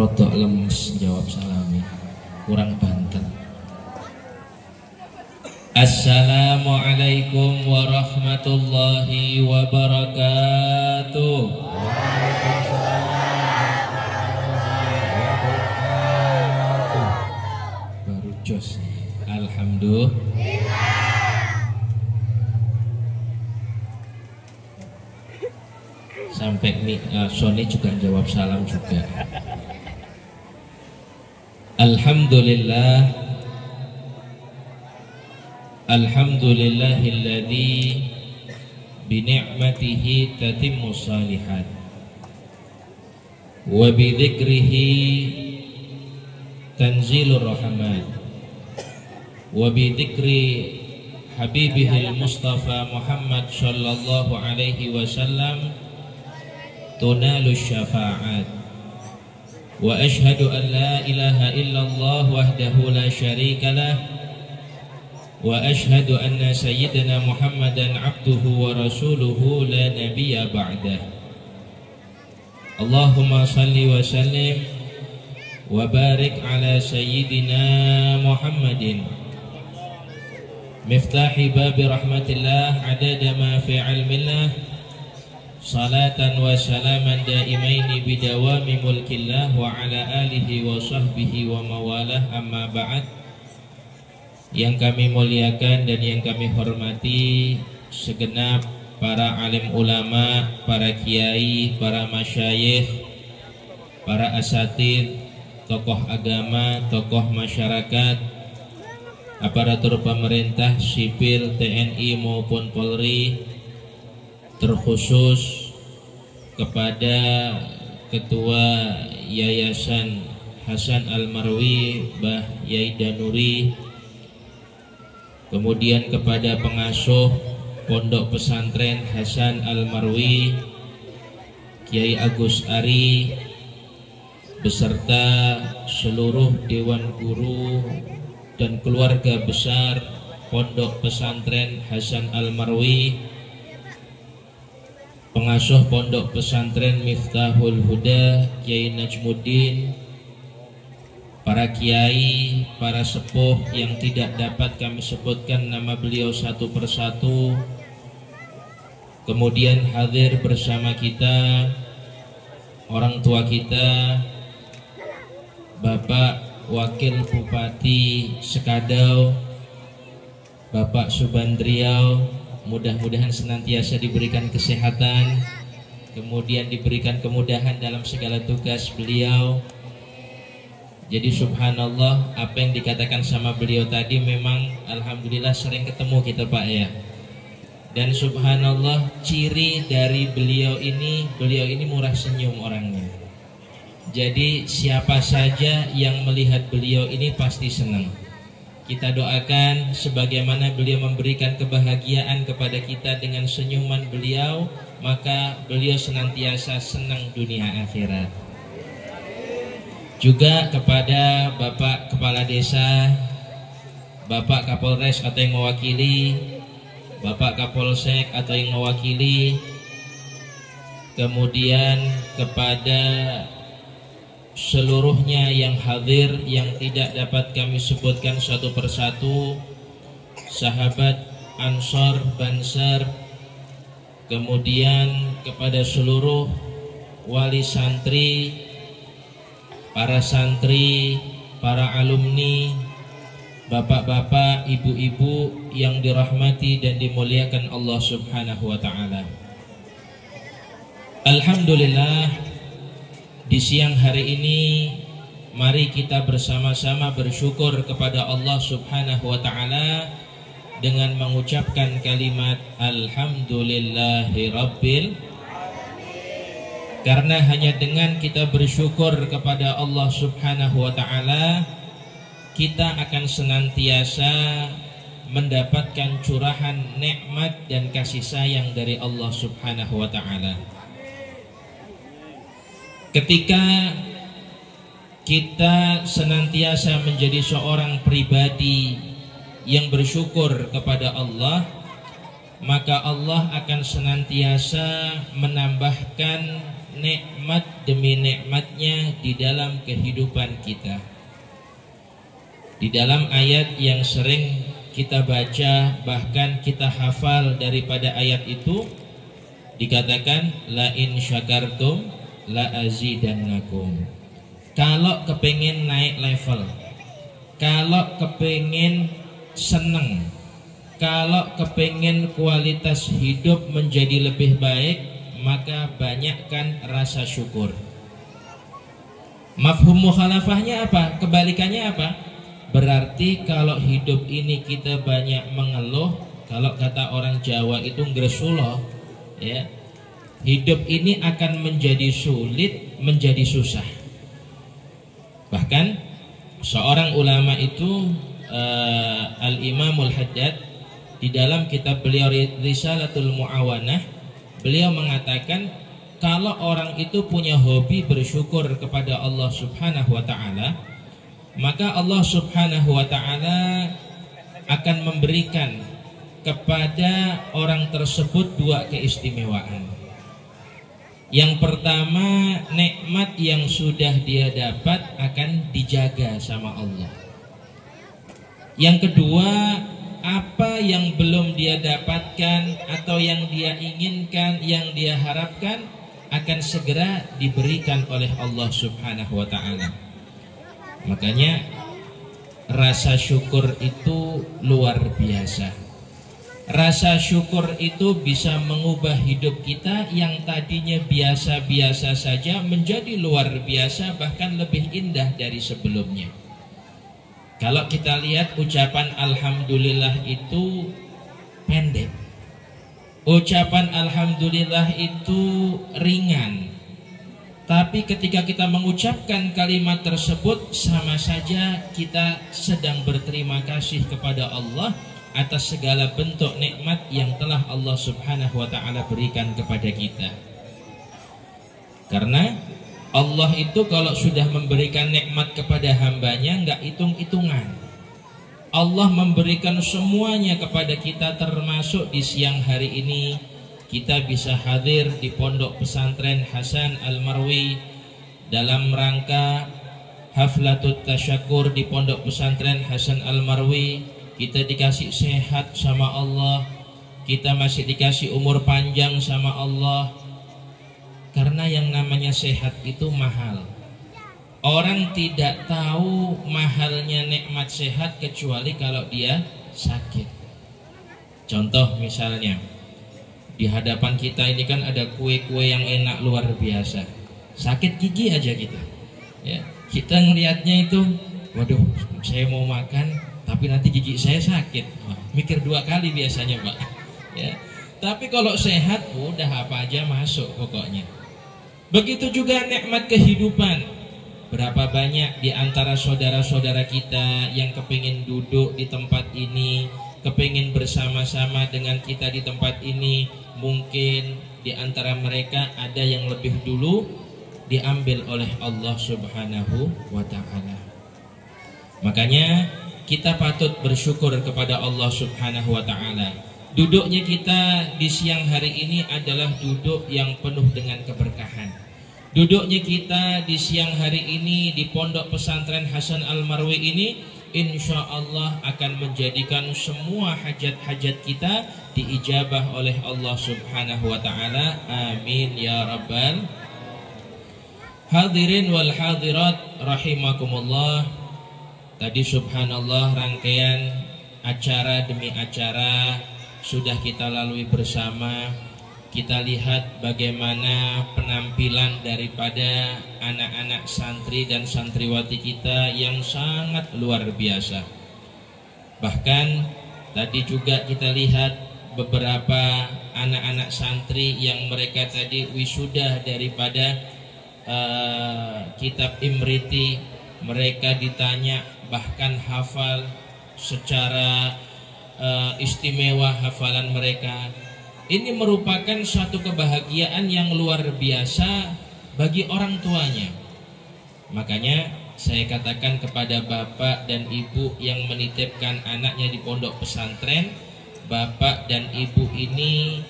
rodok lemes jawab salami, kurang banter. Assalamualaikum warahmatullahi wabarakatuh. Baru jos. Alhamdulillah. Sampai Sony juga jawab salam juga. Alhamdulillah. Alhamdulillahilladzi bi ni'matihi tatimmu shalihat wa bi dzikrihi tanzilur rahmat wa bi dzikri habibihil Mustafa Muhammad sallallahu alaihi wasallam tunalu syafa'at wa ashhadu an la ilaha illallah wahdahu la syarikalah wa ashhadu anna sayyidina Muhammadan abduhu wa rasuluhu la nabiyya ba'dah. Allahumma salli wa sallim wa barik ala sayyidina Muhammadin miftahi babi rahmatillah adada ma fi ilmillah salatan wa salaman daimaini bidawami mulkillah wa ala alihi wa sahbihi wa mawalah, amma ba'd. Yang kami muliakan dan yang kami hormati segenap para alim ulama, para kiai, para masyayikh, para asatid, tokoh agama, tokoh masyarakat, aparatur pemerintah, sipil, TNI maupun Polri, terkhusus kepada Ketua Yayasan Hasan Al-Marwi Mbah Yai Danuri, kemudian kepada pengasuh Pondok Pesantren Hasan Al-Marwi Kiai Agus Ari beserta seluruh Dewan Guru dan keluarga besar Pondok Pesantren Hasan Al-Marwi, pengasuh Pondok Pesantren Miftahul Huda Kiai Najmuddin, para kiai, para sepuh yang tidak dapat kami sebutkan nama beliau satu persatu. Kemudian hadir bersama kita orang tua kita, Bapak Wakil Bupati Sekadau, Bapak Subandriau, mudah-mudahan senantiasa diberikan kesehatan, kemudian diberikan kemudahan dalam segala tugas beliau. Jadi subhanallah, apa yang dikatakan sama beliau tadi memang alhamdulillah sering ketemu kita Pak ya. Dan subhanallah, ciri dari beliau ini murah senyum orangnya. Jadi siapa saja yang melihat beliau ini pasti senang. Kita doakan sebagaimana beliau memberikan kebahagiaan kepada kita dengan senyuman beliau, maka beliau senantiasa senang dunia akhirat. Juga kepada Bapak Kepala Desa, Bapak Kapolres atau yang mewakili, Bapak Kapolsek atau yang mewakili, kemudian kepada seluruhnya yang hadir yang tidak dapat kami sebutkan satu persatu, sahabat Ansor Bansar, kemudian kepada seluruh wali santri, para santri, para alumni, bapak-bapak, ibu-ibu yang dirahmati dan dimuliakan Allah Subhanahu wa ta'ala. Alhamdulillah, di siang hari ini mari kita bersama-sama bersyukur kepada Allah Subhanahu wa ta'ala dengan mengucapkan kalimat Alhamdulillahi Rabbil. Karena hanya dengan kita bersyukur kepada Allah Subhanahu wa ta'ala, kita akan senantiasa mendapatkan curahan nikmat dan kasih sayang dari Allah Subhanahu wa ta'ala. Ketika kita senantiasa menjadi seorang pribadi yang bersyukur kepada Allah, maka Allah akan senantiasa menambahkan nikmat demi nikmatnya di dalam kehidupan kita. Di dalam ayat yang sering kita baca, bahkan kita hafal daripada ayat itu, dikatakan la in syakartum la azidannakum. Kalau kepingin naik level, kalau kepingin seneng, kalau kepingin kualitas hidup menjadi lebih baik, maka banyakkan rasa syukur. Mafhum mukhalafahnya apa? Kebalikannya apa? Berarti kalau hidup ini kita banyak mengeluh, kalau kata orang Jawa itu ngresulo, ya, hidup ini akan menjadi sulit, menjadi susah. Bahkan seorang ulama itu Al-Imamul Haddad di dalam kitab beliau Risalatul Mu'awanah, beliau mengatakan kalau orang itu punya hobi bersyukur kepada Allah Subhanahu wa taala, maka Allah Subhanahu wa taala akan memberikan kepada orang tersebut dua keistimewaan. Yang pertama, nikmat yang sudah dia dapat akan dijaga sama Allah. Yang kedua, apa yang belum dia dapatkan atau yang dia inginkan, yang dia harapkan akan segera diberikan oleh Allah Subhanahu wa taala. Makanya rasa syukur itu luar biasa. Rasa syukur itu bisa mengubah hidup kita yang tadinya biasa-biasa saja menjadi luar biasa, bahkan lebih indah dari sebelumnya. Kalau kita lihat ucapan alhamdulillah itu pendek, ucapan alhamdulillah itu ringan, tapi ketika kita mengucapkan kalimat tersebut, sama saja kita sedang berterima kasih kepada Allah atas segala bentuk nikmat yang telah Allah Subhanahu wa taala berikan kepada kita. Karena Allah itu kalau sudah memberikan nikmat kepada hambanya nggak hitung-hitungan. Allah memberikan semuanya kepada kita, termasuk di siang hari ini kita bisa hadir di Pondok Pesantren Hasan Al-Marwi dalam rangka Haflatut Tasyakur di Pondok Pesantren Hasan Al-Marwi. Kita dikasih sehat sama Allah, kita masih dikasih umur panjang sama Allah. Karena yang namanya sehat itu mahal. Orang tidak tahu mahalnya nikmat sehat kecuali kalau dia sakit. Contoh misalnya, di hadapan kita ini kan ada kue-kue yang enak luar biasa. Sakit gigi aja kita, ya, kita ngelihatnya itu, waduh, saya mau makan tapi nanti gigi saya sakit. Mikir dua kali biasanya, Pak. Ya. Tapi kalau sehat, udah apa aja masuk pokoknya. Begitu juga nikmat kehidupan. Berapa banyak di antara saudara-saudara kita yang kepingin duduk di tempat ini, kepingin bersama-sama dengan kita di tempat ini. Mungkin di antara mereka ada yang lebih dulu diambil oleh Allah Subhanahu wa ta'ala. Makanya kita patut bersyukur kepada Allah Subhanahu wa ta'ala. Duduknya kita di siang hari ini adalah duduk yang penuh dengan keberkahan. Duduknya kita di siang hari ini di Pondok Pesantren Hasan Al-Marwi ini, insya Allah akan menjadikan semua hajat-hajat kita diijabah oleh Allah Subhanahu wa ta'ala. Amin ya rabbal. Hadirin wal hadirat rahimakumullah. Tadi subhanallah rangkaian acara demi acara sudah kita lalui bersama. Kita lihat bagaimana penampilan daripada anak-anak santri dan santriwati kita yang sangat luar biasa. Bahkan tadi juga kita lihat beberapa anak-anak santri yang mereka tadi wisuda daripada kitab Imriti. Mereka ditanya, bahkan hafal secara istimewa hafalan mereka. Ini merupakan suatu kebahagiaan yang luar biasa bagi orang tuanya. Makanya saya katakan kepada bapak dan ibu yang menitipkan anaknya di pondok pesantren, bapak dan ibu ini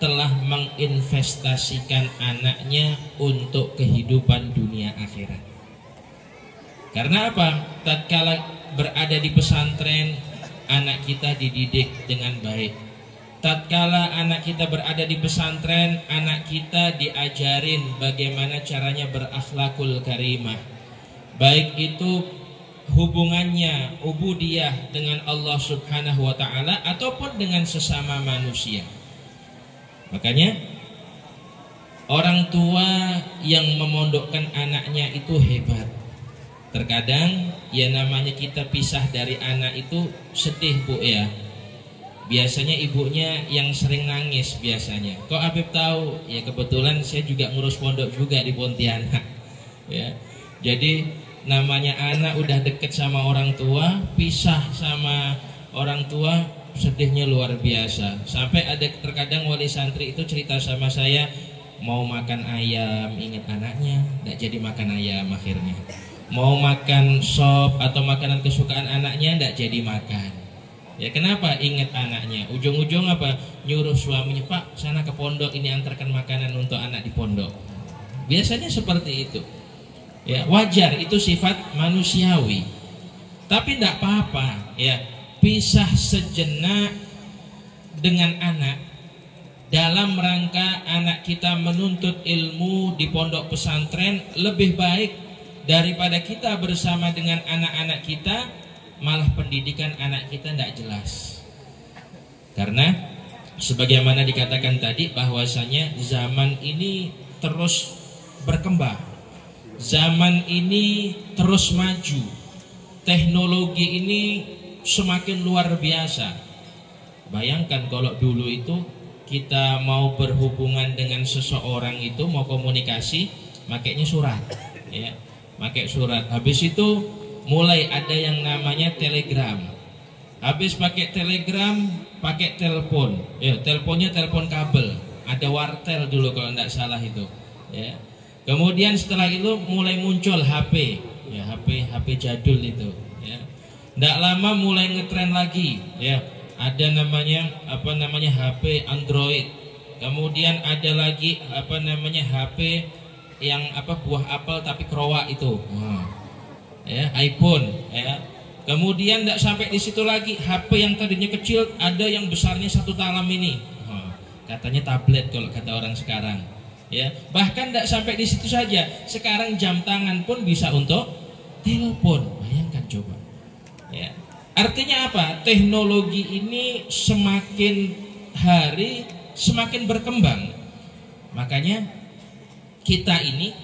telah menginvestasikan anaknya untuk kehidupan dunia akhirat. Karena apa? Tatkala berada di pesantren, anak kita dididik dengan baik. Tatkala anak kita berada di pesantren, anak kita diajarin bagaimana caranya berakhlakul karimah. Baik itu hubungannya ubudiyah dengan Allah Subhanahu wa taala ataupun dengan sesama manusia. Makanya orang tua yang memondokkan anaknya itu hebat. Terkadang ya namanya kita pisah dari anak itu sedih, Bu, ya. Biasanya ibunya yang sering nangis biasanya. Kok Habib tahu? Ya kebetulan saya juga ngurus pondok juga di Pontianak. Ya. Jadi namanya anak udah deket sama orang tua, pisah sama orang tua, sedihnya luar biasa. Sampai ada terkadang wali santri itu cerita sama saya, mau makan ayam ingat anaknya, tidak jadi makan ayam akhirnya. Mau makan sop atau makanan kesukaan anaknya, tidak jadi makan. Ya kenapa? Ingat anaknya. Ujung-ujung apa? Nyuruh suaminya, Pak sana ke pondok ini antarkan makanan untuk anak di pondok. Biasanya seperti itu. Ya wajar, itu sifat manusiawi. Tapi tidak apa-apa, ya. Pisah sejenak dengan anak dalam rangka anak kita menuntut ilmu di pondok pesantren lebih baik daripada kita bersama dengan anak-anak kita, malah pendidikan anak kita tidak jelas. Karena sebagaimana dikatakan tadi bahwasanya zaman ini terus berkembang, zaman ini terus maju, teknologi ini semakin luar biasa. Bayangkan kalau dulu itu kita mau berhubungan dengan seseorang itu, mau komunikasi, makainya surat, ya, pakai surat. Habis itu mulai ada yang namanya telegram. Habis pakai telegram, pakai telepon. Ya, teleponnya telepon kabel. Ada wartel dulu kalau tidak salah itu. Ya. Kemudian setelah itu mulai muncul HP, ya HP jadul itu. Ya. Tidak lama mulai ngetren lagi, ya. Ada namanya HP Android. Kemudian ada lagi HP yang buah apel tapi kerowak itu. Ya, iPhone, ya. Kemudian tidak sampai di situ lagi, HP yang tadinya kecil ada yang besarnya 1 talam ini. Katanya tablet kalau kata orang sekarang. Ya, bahkan tidak sampai di situ saja. Sekarang jam tangan pun bisa untuk telepon. Bayangkan coba. Ya. Artinya apa? Teknologi ini semakin hari semakin berkembang. Makanya kita ini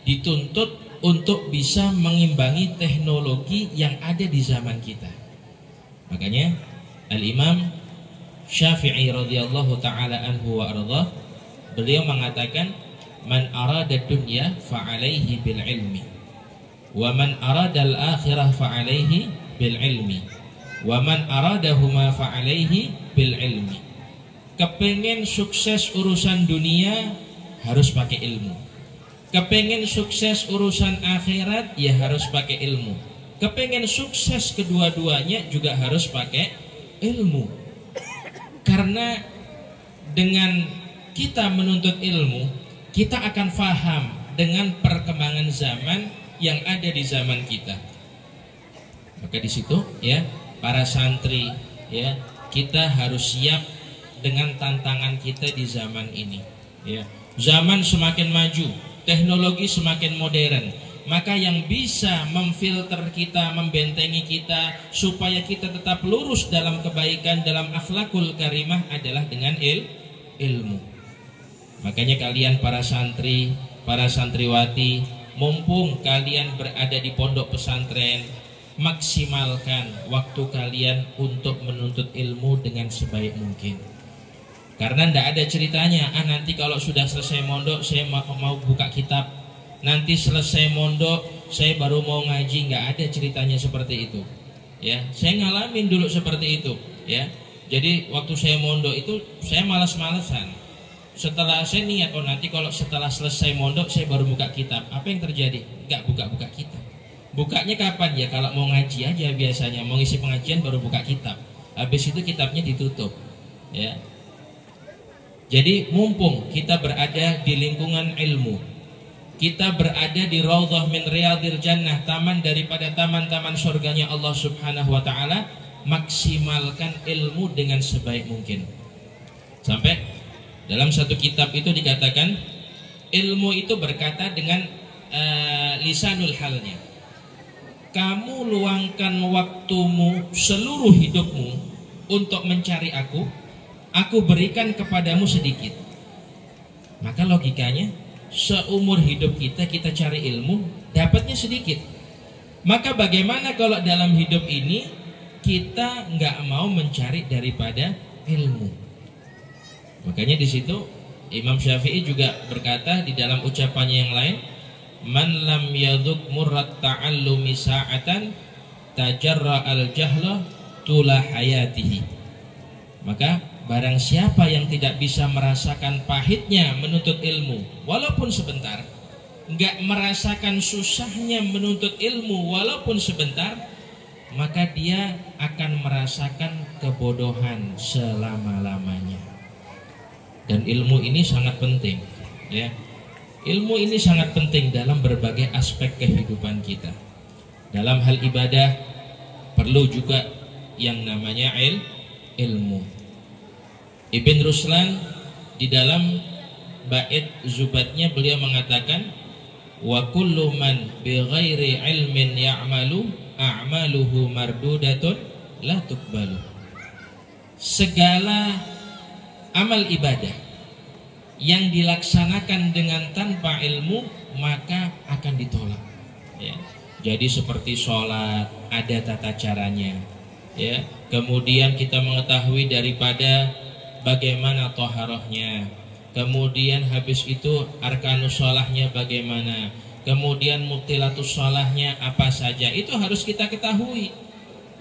dituntut untuk bisa mengimbangi teknologi yang ada di zaman kita. Makanya Al-Imam Syafi'i radhiyallahu taala anhu wa ardhah, beliau mengatakan, man arada dunya fa'alaihi bil ilmi, wa man arada al-akhirah fa'alaihi bil ilmi, wa man aradahuma fa'alaihi bil ilmi. Kepengen sukses urusan dunia harus pakai ilmu. Kepengen sukses urusan akhirat ya harus pakai ilmu. Kepengen sukses kedua-duanya juga harus pakai ilmu. Karena dengan kita menuntut ilmu, kita akan faham dengan perkembangan zaman yang ada di zaman kita. Maka di situ ya, para santri ya, kita harus siap dengan tantangan kita di zaman ini. Ya, zaman semakin maju, teknologi semakin modern. Maka yang bisa memfilter kita, membentengi kita supaya kita tetap lurus dalam kebaikan, dalam akhlakul karimah adalah dengan ilmu. Makanya kalian para santri, para santriwati, mumpung kalian berada di pondok pesantren, maksimalkan waktu kalian untuk menuntut ilmu dengan sebaik mungkin. Karena tidak ada ceritanya, nanti kalau sudah selesai mondok saya mau buka kitab, nanti selesai mondok saya baru mau ngaji. Nggak ada ceritanya seperti itu. Ya, saya ngalamin dulu seperti itu. Ya, jadi waktu saya mondok itu saya malas-malesan. Setelah saya niat, nanti kalau setelah selesai mondok saya baru buka kitab. Apa yang terjadi? Nggak buka kitab. Bukanya kapan ya? Kalau mau ngaji aja biasanya, mau ngisi pengajian baru buka kitab. Habis itu kitabnya ditutup. Ya. Jadi mumpung kita berada di lingkungan ilmu, kita berada di raudhah min riyadil jannah, taman daripada taman-taman surganya Allah Subhanahu wa taala, maksimalkan ilmu dengan sebaik mungkin. Sampai dalam satu kitab itu dikatakan, ilmu itu berkata dengan lisanul halnya. Kamu luangkan waktumu, seluruh hidupmu untuk mencari aku berikan kepadamu sedikit. Maka logikanya, seumur hidup kita cari ilmu, dapatnya sedikit. Maka bagaimana kalau dalam hidup ini kita nggak mau mencari daripada ilmu? Makanya di situ Imam Syafi'i juga berkata di dalam ucapannya yang lain, man lam yadhuk murrat ta'allumi sa'atan tajarra al-jahla tula hayatihi. Maka barang siapa yang tidak bisa merasakan pahitnya menuntut ilmu walaupun sebentar, nggak merasakan susahnya menuntut ilmu walaupun sebentar, maka dia akan merasakan kebodohan selama-lamanya. Dan ilmu ini sangat penting, ya. Ilmu ini sangat penting dalam berbagai aspek kehidupan kita. Dalam hal ibadah perlu juga yang namanya ilmu. Ibn Ruslan di dalam bait Zubatnya beliau mengatakan, wa kullu man bighairi ilmin ya'malu a'maluhu mardudatun la tuqbalu. Segala amal ibadah yang dilaksanakan dengan tanpa ilmu maka akan ditolak, ya. Jadi seperti sholat ada tata caranya, ya. Kemudian kita mengetahui daripada bagaimana toharohnya, kemudian habis itu arkanus sholahnya bagaimana, kemudian mubtilatus sholahnya apa saja, itu harus kita ketahui,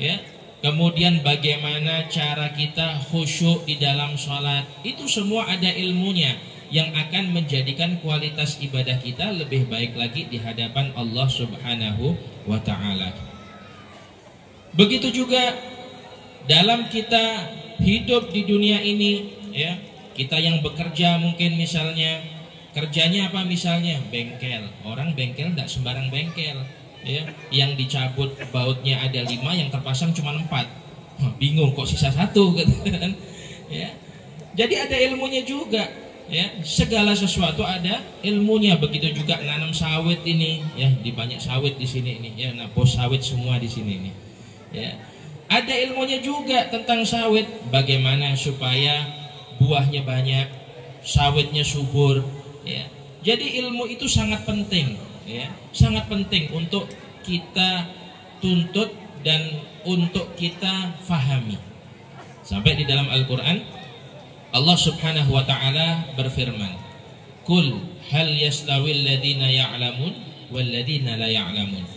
ya. Kemudian bagaimana cara kita khusyuk di dalam sholat, itu semua ada ilmunya yang akan menjadikan kualitas ibadah kita lebih baik lagi di hadapan Allah Subhanahu wa ta'ala. Begitu juga dalam kita hidup di dunia ini, ya. Kita yang bekerja mungkin misalnya kerjanya apa, misalnya bengkel. Orang bengkel tidak sembarang bengkel, ya. Yang dicabut bautnya ada 5, yang terpasang cuma 4. Bingung kok sisa 1 kan. Ya. Jadi ada ilmunya juga, ya. Segala sesuatu ada ilmunya. Begitu juga nanam sawit ini, ya. Di banyak sawit di sini ini, ya. Nah, bos sawit semua di sini ini, ya. Ada ilmunya juga tentang sawit, bagaimana supaya buahnya banyak, sawitnya subur, ya. Jadi ilmu itu sangat penting, ya, sangat penting untuk kita tuntut dan untuk kita fahami. Sampai di dalam Al-Quran Allah Subhanahu wa ta'ala berfirman, Kul hal yastawil ladina ya'lamun wal ladina la ya'lamun.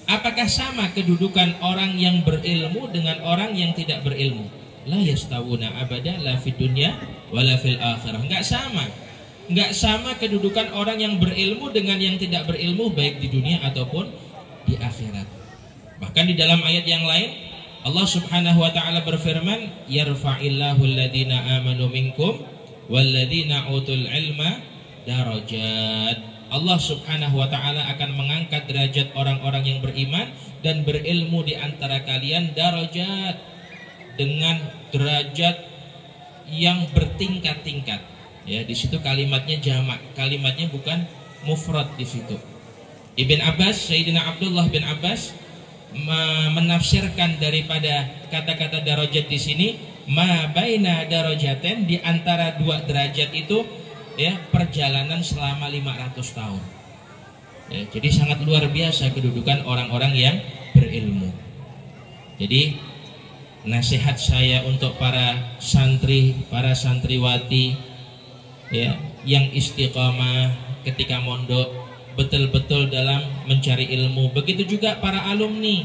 Apakah sama kedudukan orang yang berilmu dengan orang yang tidak berilmu? La yastawuna abada la fid dunya wala fil akhirah. Enggak sama. Enggak sama kedudukan orang yang berilmu dengan yang tidak berilmu, baik di dunia ataupun di akhirat. Bahkan di dalam ayat yang lain Allah Subhanahu wa ta'ala berfirman, yarfa'illahu alladhina amanu minkum walladhina utul ilma darajat. Allah Subhanahu wa ta'ala akan mengangkat derajat orang-orang yang beriman dan berilmu di antara kalian, darajat, dengan derajat yang bertingkat-tingkat. Ya, di situ kalimatnya jamak, kalimatnya bukan mufrad di situ. Ibn Abbas, Sayyidina Abdullah bin Abbas menafsirkan daripada kata-kata darajat di sini, ma baina darajaten, di antara 2 derajat itu, ya, perjalanan selama 500 tahun. Ya, jadi sangat luar biasa kedudukan orang-orang yang berilmu. Jadi nasihat saya untuk para santri, para santriwati, ya, yang istiqamah ketika mondok, betul-betul dalam mencari ilmu. Begitu juga para alumni,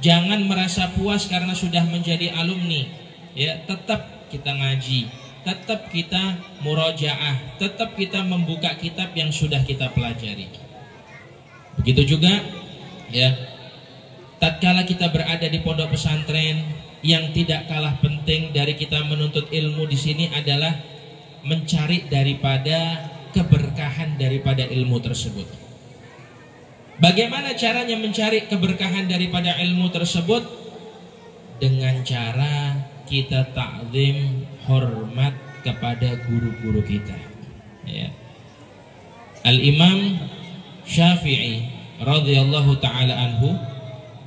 jangan merasa puas karena sudah menjadi alumni, ya, tetap kita ngaji, tetap kita murojaah, tetap kita membuka kitab yang sudah kita pelajari. Begitu juga, ya, tatkala kita berada di pondok pesantren, yang tidak kalah penting dari kita menuntut ilmu di sini adalah mencari daripada keberkahan daripada ilmu tersebut. Bagaimana caranya mencari keberkahan daripada ilmu tersebut? Dengan cara kita ta'zim, hormat kepada guru-guru kita. Ya. Al-Imam Syafi'i radhiyallahu taala anhu,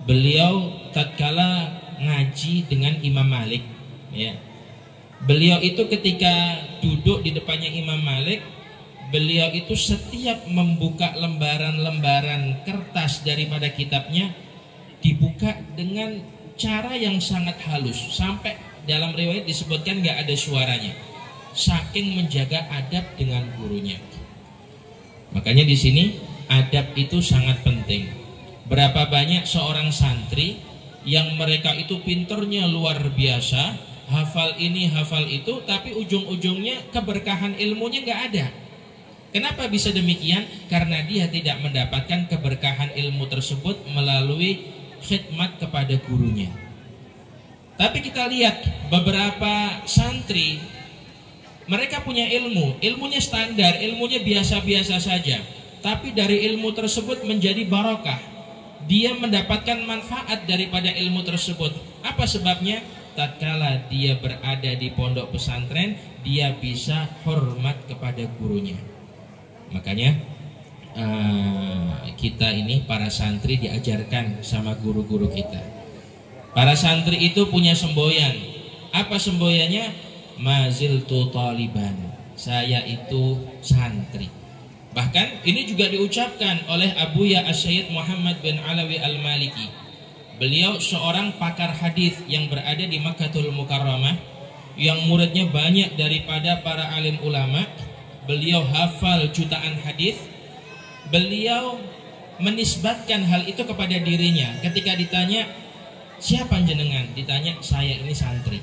beliau tatkala ngaji dengan Imam Malik, ya. Beliau itu ketika duduk di depannya Imam Malik, beliau itu setiap membuka lembaran-lembaran kertas daripada kitabnya dibuka dengan cara yang sangat halus, sampai dalam riwayat disebutkan nggak ada suaranya, saking menjaga adab dengan gurunya. Makanya di sini adab itu sangat penting. Berapa banyak seorang santri yang mereka itu pinternya luar biasa, hafal ini hafal itu, tapi ujung-ujungnya keberkahan ilmunya nggak ada. Kenapa bisa demikian? Karena dia tidak mendapatkan keberkahan ilmu tersebut melalui khidmat kepada gurunya. Tapi kita lihat beberapa santri, mereka punya ilmu, ilmunya standar, ilmunya biasa-biasa saja, tapi dari ilmu tersebut menjadi barokah. Dia mendapatkan manfaat daripada ilmu tersebut. Apa sebabnya? Tatkala dia berada di pondok pesantren, dia bisa hormat kepada gurunya. Makanya kita ini para santri diajarkan sama guru-guru kita. Para santri itu punya semboyan. Apa semboyannya? Maziltu taliban, saya itu santri. Bahkan ini juga diucapkan oleh Abuya As-Sayyid Muhammad bin Alawi Al-Maliki. Beliau seorang pakar hadis yang berada di Makkahul Mukarramah, yang muridnya banyak daripada para alim ulama. Beliau hafal jutaan hadis. Beliau menisbatkan hal itu kepada dirinya. Ketika ditanya, siapa jenengan? Ditanya, saya ini santri.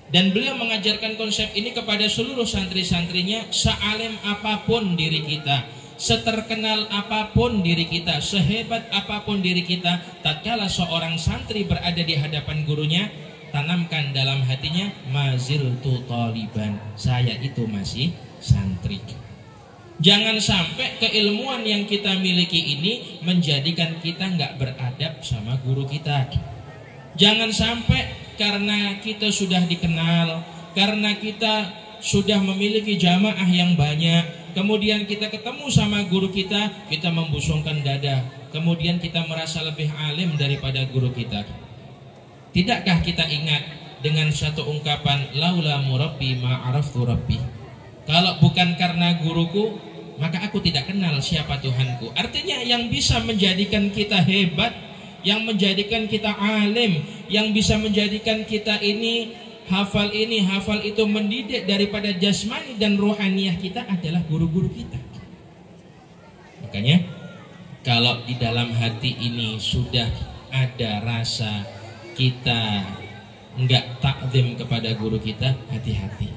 Dan beliau mengajarkan konsep ini kepada seluruh santri-santrinya. Sealim apapun diri kita, seterkenal apapun diri kita, sehebat apapun diri kita, tatkala seorang santri berada di hadapan gurunya, tanamkan dalam hatinya, maziltu taliban, saya itu masih santri. Jangan sampai keilmuan yang kita miliki ini menjadikan kita nggak beradab sama guru kita. Jangan sampai karena kita sudah dikenal, karena kita sudah memiliki jamaah yang banyak, kemudian kita ketemu sama guru kita, kita membusungkan dada, kemudian kita merasa lebih alim daripada guru kita. Tidakkah kita ingat dengan satu ungkapan, laula murabbi ma'araftu rabbi, kalau bukan karena guruku, maka aku tidak kenal siapa Tuhanku. Artinya yang bisa menjadikan kita hebat, yang menjadikan kita alim, yang bisa menjadikan kita ini hafal itu, mendidik daripada jasmani dan rohaniyah kita adalah guru-guru kita. Makanya kalau di dalam hati ini sudah ada rasa kita enggak takzim kepada guru kita, hati-hati,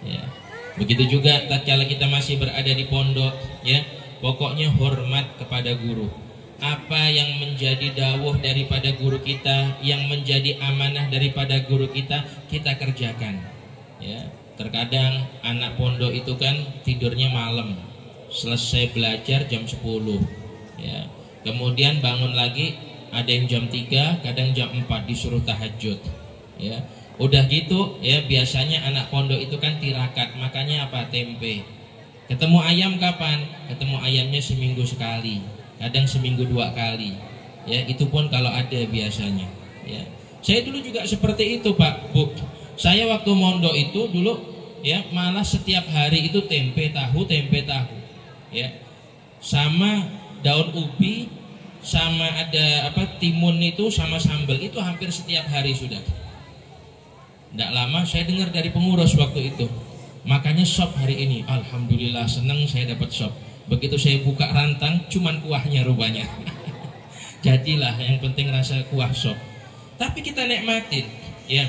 ya. Begitu juga tatkala kita masih berada di pondok, ya, pokoknya hormat kepada guru. Apa yang menjadi dawuh daripada guru kita, yang menjadi amanah daripada guru kita, kita kerjakan, ya. Terkadang anak pondok itu kan tidurnya malam, selesai belajar jam 10, ya. Kemudian bangun lagi, ada yang jam 3, kadang jam 4 disuruh tahajud, ya. Udah gitu, ya, biasanya anak pondok itu kan tirakat, makanya apa? Tempe. Ketemu ayam kapan? Ketemu ayamnya seminggu sekali, kadang seminggu 2 kali, ya. Itu pun kalau ada biasanya, ya. Saya dulu juga seperti itu, Pak, Bu. Saya waktu mondok itu dulu, ya, malah setiap hari itu tempe tahu, ya, sama daun ubi, sama ada apa, timun itu, sama sambal itu hampir setiap hari sudah. Tidak lama saya dengar dari pengurus waktu itu, makanya sop hari ini, alhamdulillah senang saya dapat sop. Begitu saya buka rantang, cuman kuahnya rupanya. Jadilah yang penting rasa kuah sop. Tapi kita nikmatin, ya,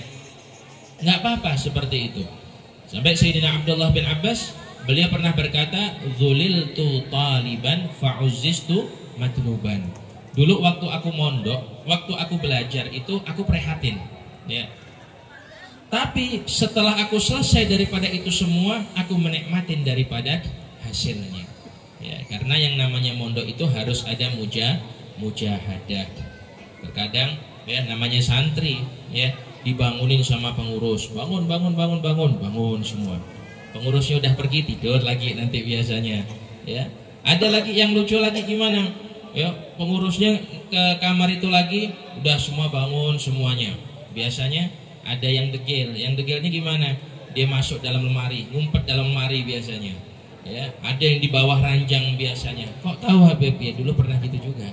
nggak apa-apa seperti itu. Sampai Sayyidina Abdullah bin Abbas, beliau pernah berkata, dzuliltu taliban fa'uzzistu matluban. Dulu waktu aku mondok, waktu aku belajar itu aku prihatin, ya. Tapi setelah aku selesai daripada itu semua, aku menikmatin daripada hasilnya. Ya, karena yang namanya mondok itu harus ada mujahadah. Terkadang ya namanya santri ya dibangunin sama pengurus, bangun semua. Pengurusnya udah pergi tidur lagi nanti biasanya. Ya, ada lagi yang lucu lagi gimana? Ya, pengurusnya ke kamar itu lagi, udah semua bangun semuanya. Biasanya ada yang degelnya gimana? Dia masuk dalam lemari, ngumpet dalam lemari biasanya. Ya, ada yang di bawah ranjang biasanya. Kok tahu Habib? Ya dulu pernah gitu juga.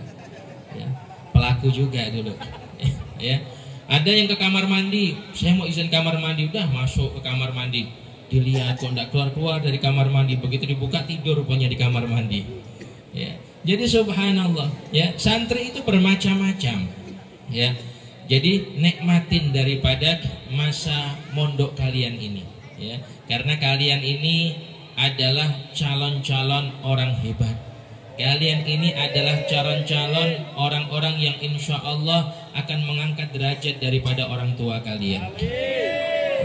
Ya, pelaku juga dulu. Ya, ada yang ke kamar mandi. Saya mau izin kamar mandi, udah masuk ke kamar mandi. Dilihat kok enggak keluar dari kamar mandi. Begitu dibuka tidur rupanya di kamar mandi. Ya, jadi subhanallah. Ya, santri itu bermacam-macam. Ya. Jadi nikmatin daripada masa mondok kalian ini, ya. Karena kalian ini adalah calon-calon orang hebat. Kalian ini adalah calon-calon orang-orang yang insya Allah akan mengangkat derajat daripada orang tua kalian.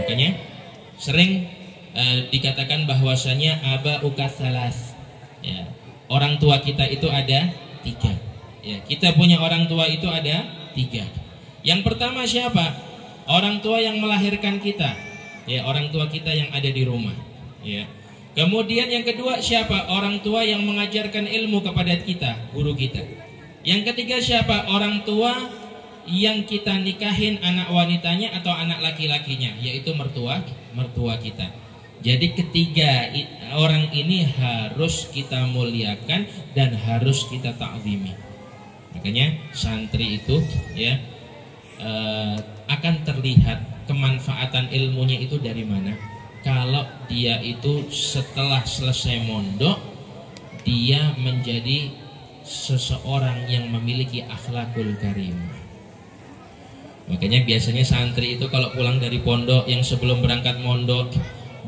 Makanya sering dikatakan bahwasanya aba ukasalas, ya. Orang tua kita itu ada 3. Ya, kita punya orang tua itu ada 3. Yang pertama siapa? Orang tua yang melahirkan kita, ya, orang tua kita yang ada di rumah, ya. Kemudian yang kedua siapa? Orang tua yang mengajarkan ilmu kepada kita, guru kita. Yang ketiga siapa? Orang tua yang kita nikahin anak wanitanya atau anak laki-lakinya, yaitu mertua kita. Jadi ketiga orang ini harus kita muliakan dan harus kita ta'zimi. Makanya santri itu ya akan terlihat kemanfaatan ilmunya itu dari mana. Kalau dia itu setelah selesai mondok, dia menjadi seseorang yang memiliki akhlakul karimah. Makanya biasanya santri itu kalau pulang dari pondok, yang sebelum berangkat mondok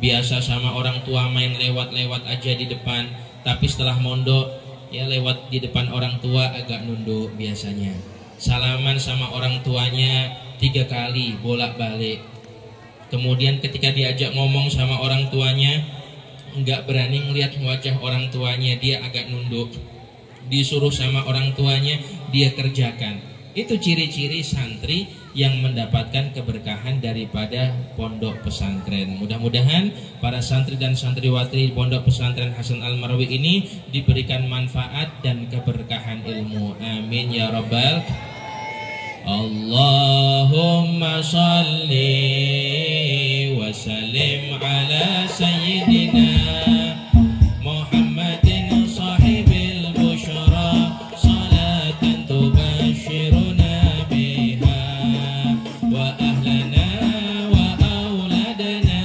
biasa sama orang tua main lewat-lewat aja di depan, tapi setelah mondok ya lewat di depan orang tua agak nunduk biasanya. Salaman sama orang tuanya 3 kali bolak-balik. Kemudian ketika diajak ngomong sama orang tuanya, nggak berani melihat wajah orang tuanya, dia agak nunduk. Disuruh sama orang tuanya, dia kerjakan. Itu ciri-ciri santri yang mendapatkan keberkahan daripada pondok pesantren. Mudah-mudahan para santri dan santriwati pondok pesantren Hasan Al-Marwi ini diberikan manfaat dan keberkahan ilmu. Amin ya rabbal. Allahumma salli wa sallim ala sayyidina Muhammadin sahibil bushra salatan tubashiruna biha wa ahlana wa auladana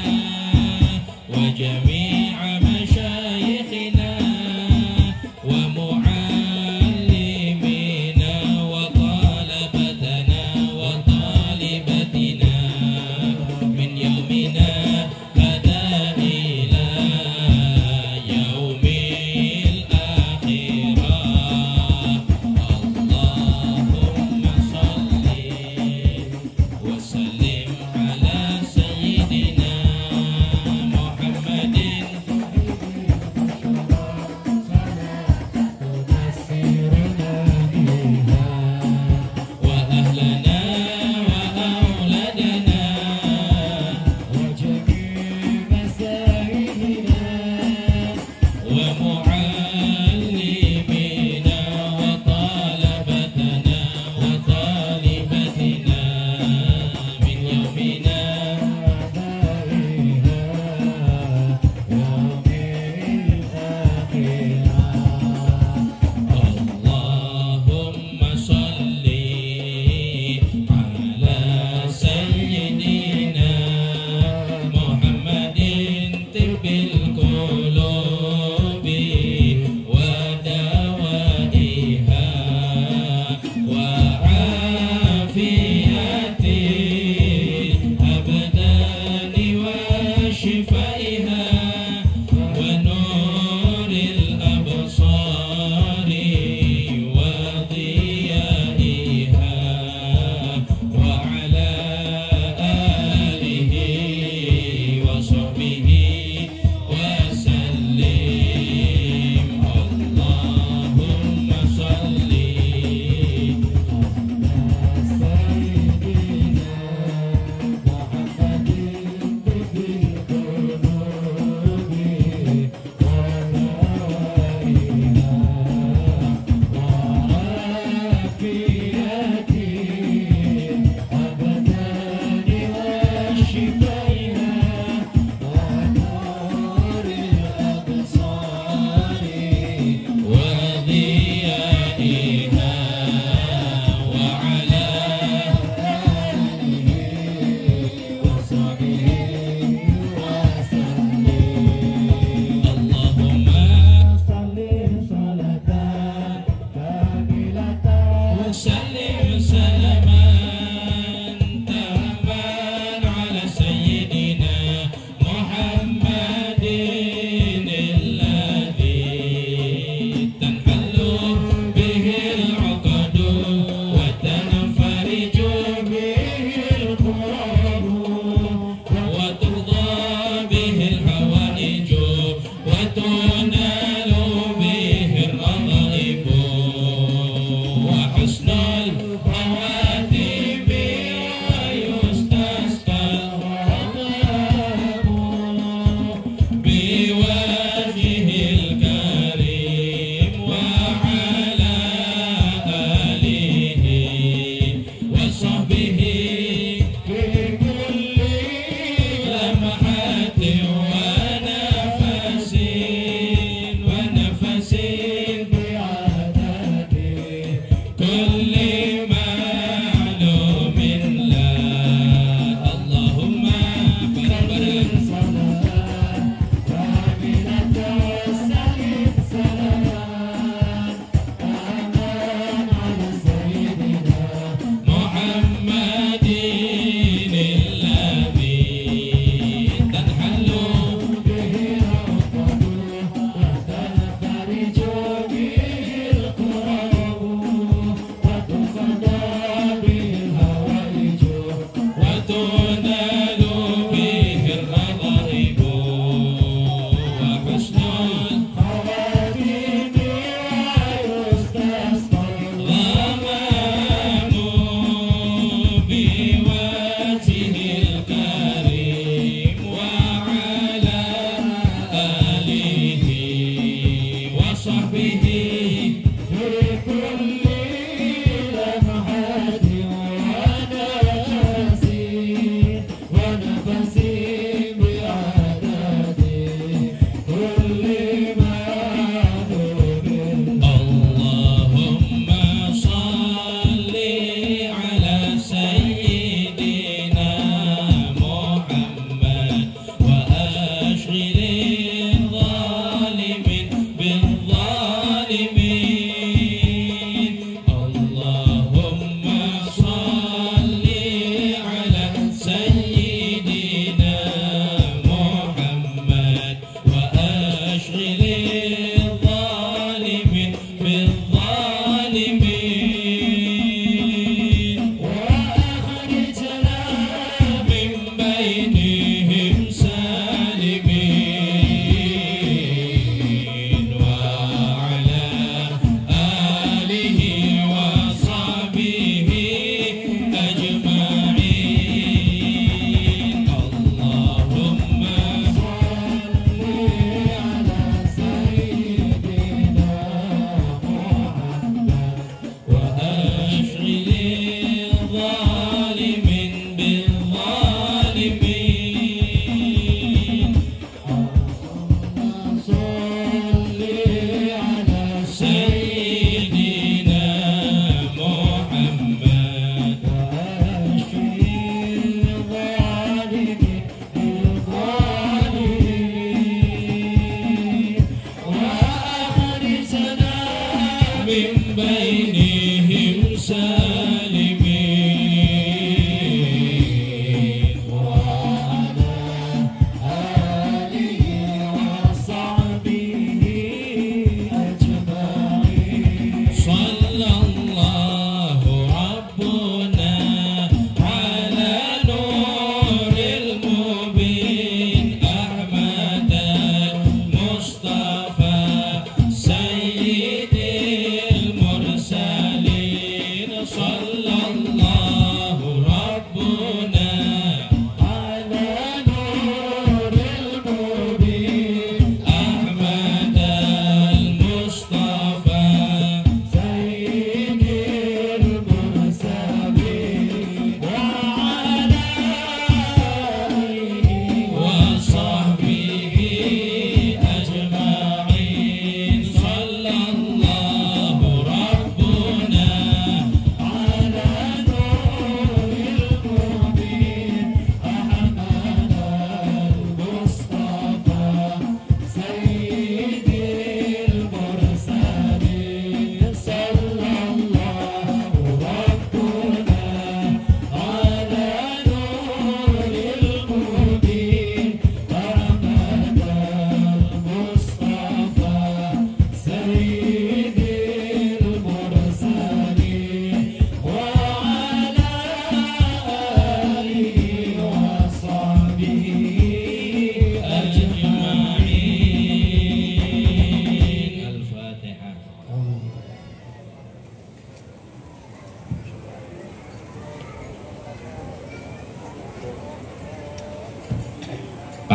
wa jami'a masyayikhina wa muallimina wa talabatana wa talibatina min yaumina hada ila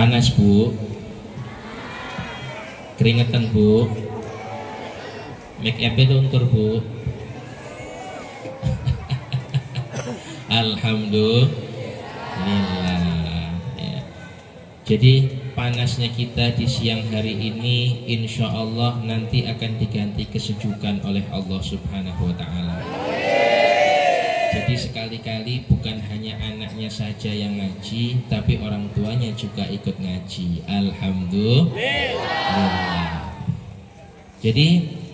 Panas Bu, keringetan Bu, make up luntur Bu. Alhamdulillah ya. Jadi panasnya kita di siang hari ini insya Allah nanti akan diganti kesejukan oleh Allah Subhanahu wa Ta'ala. Jadi sekali-kali bukan hanya anaknya saja yang ngaji, tapi orang tuanya juga ikut ngaji. Alhamdulillah. Jadi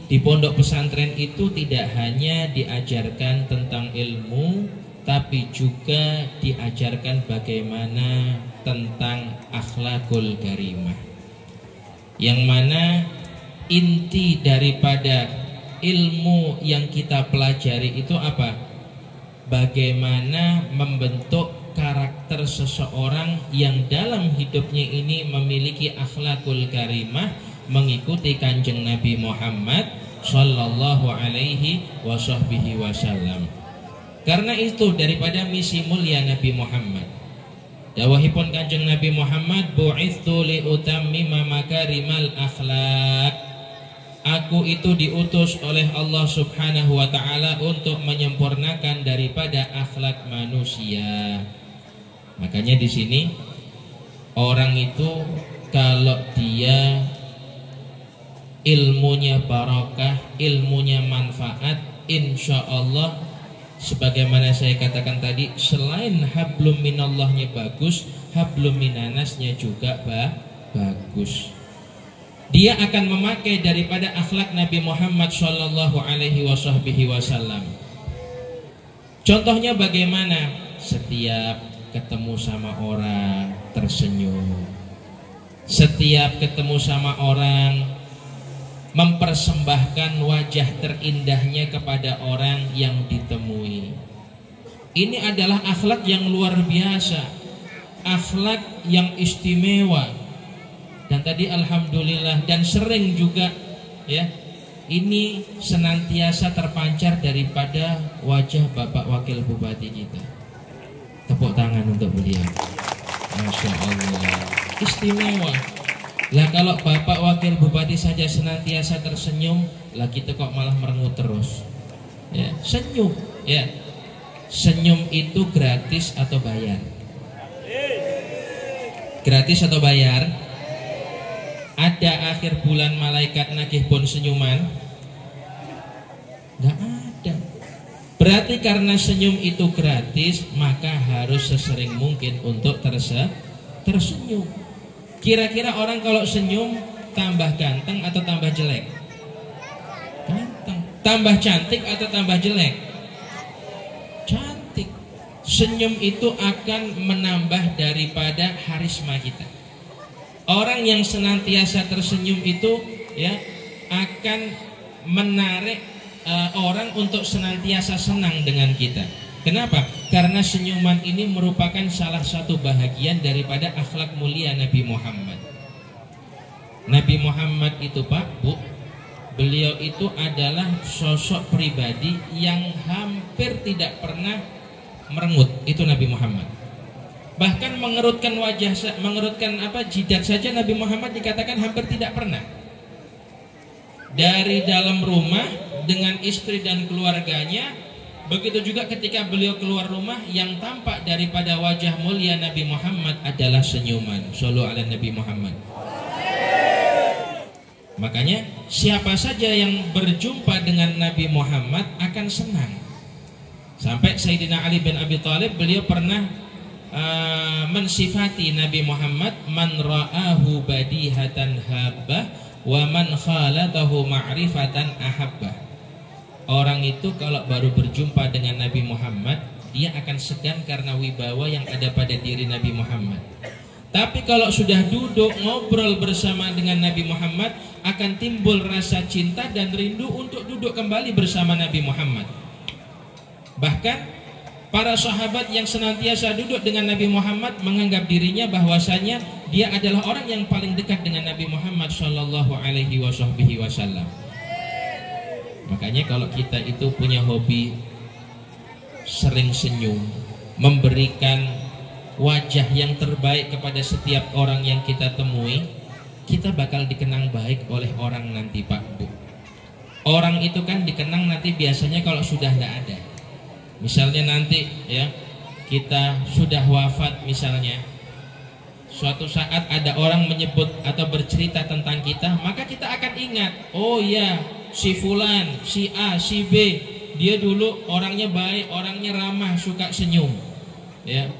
di pondok pesantren itu tidak hanya diajarkan tentang ilmu, tapi juga diajarkan bagaimana tentang akhlakul karimah, yang mana inti daripada ilmu yang kita pelajari itu apa? Bagaimana membentuk karakter seseorang yang dalam hidupnya ini memiliki akhlakul karimah, mengikuti kanjeng Nabi Muhammad Sallallahu Alaihi Wasallam. Karena itu daripada misi mulia Nabi Muhammad, dawahipun kanjeng Nabi Muhammad, bu'ithu li utammima makarimal akhlak. Aku itu diutus oleh Allah Subhanahu wa Ta'ala untuk menyempurnakan daripada akhlak manusia. Makanya di sini orang itu kalau dia ilmunya barokah, ilmunya manfaat, insya Allah sebagaimana saya katakan tadi, selain hablum minallahnya bagus, hablum minanasnya juga bagus. Dia akan memakai daripada akhlak Nabi Muhammad Sallallahu Alaihi Wasallam. Contohnya bagaimana? Setiap ketemu sama orang tersenyum, setiap ketemu sama orang mempersembahkan wajah terindahnya kepada orang yang ditemui. Ini adalah akhlak yang luar biasa, akhlak yang istimewa. Dan tadi alhamdulillah, dan sering juga ya, ini senantiasa terpancar daripada wajah Bapak Wakil Bupati kita. Tepuk tangan untuk beliau. Masya Allah, istimewa. Lah kalau Bapak Wakil Bupati saja senantiasa tersenyum, lah kita kok malah merengut terus. Ya, senyum, ya. Senyum itu gratis atau bayar? Gratis atau bayar? Ada akhir bulan malaikat nagih pun senyuman? Gak ada. Berarti karena senyum itu gratis, maka harus sesering mungkin untuk tersenyum. Kira-kira orang kalau senyum tambah ganteng atau tambah jelek? Ganteng. Tambah cantik atau tambah jelek? Cantik. Senyum itu akan menambah daripada harisma kita. Orang yang senantiasa tersenyum itu ya akan menarik orang untuk senantiasa senang dengan kita. Kenapa? Karena senyuman ini merupakan salah satu bahagian daripada akhlak mulia Nabi Muhammad. Nabi Muhammad itu Pak, Bu, beliau itu adalah sosok pribadi yang hampir tidak pernah merengut. Itu Nabi Muhammad. Bahkan mengerutkan wajah, mengerutkan jidat saja Nabi Muhammad dikatakan hampir tidak pernah. Dari dalam rumah dengan istri dan keluarganya, begitu juga ketika beliau keluar rumah, yang tampak daripada wajah mulia Nabi Muhammad adalah senyuman. Shallallahu ala Nabi Muhammad. Makanya siapa saja yang berjumpa dengan Nabi Muhammad akan senang. Sampai Sayyidina Ali bin Abi Thalib, beliau pernah mensifati Nabi Muhammad, man ra'ahu badihatan habbah wa man khalatahu ma'rifatan ahabbah. Orang itu kalau baru berjumpa dengan Nabi Muhammad, dia akan segan karena wibawa yang ada pada diri Nabi Muhammad. Tapi kalau sudah duduk ngobrol bersama dengan Nabi Muhammad, akan timbul rasa cinta dan rindu untuk duduk kembali bersama Nabi Muhammad. Bahkan para sahabat yang senantiasa duduk dengan Nabi Muhammad menganggap dirinya bahwasanya dia adalah orang yang paling dekat dengan Nabi Muhammad Sallallahu Alaihi Wasallam. Makanya kalau kita itu punya hobi sering senyum, memberikan wajah yang terbaik kepada setiap orang yang kita temui, kita bakal dikenang baik oleh orang nanti, Pak Bu. Orang itu kan dikenang nanti biasanya kalau sudah tidak ada. Misalnya nanti ya kita sudah wafat misalnya, suatu saat ada orang menyebut atau bercerita tentang kita, maka kita akan ingat, oh ya, si Fulan, si A, si B, dia dulu orangnya baik, orangnya ramah, suka senyum, ya,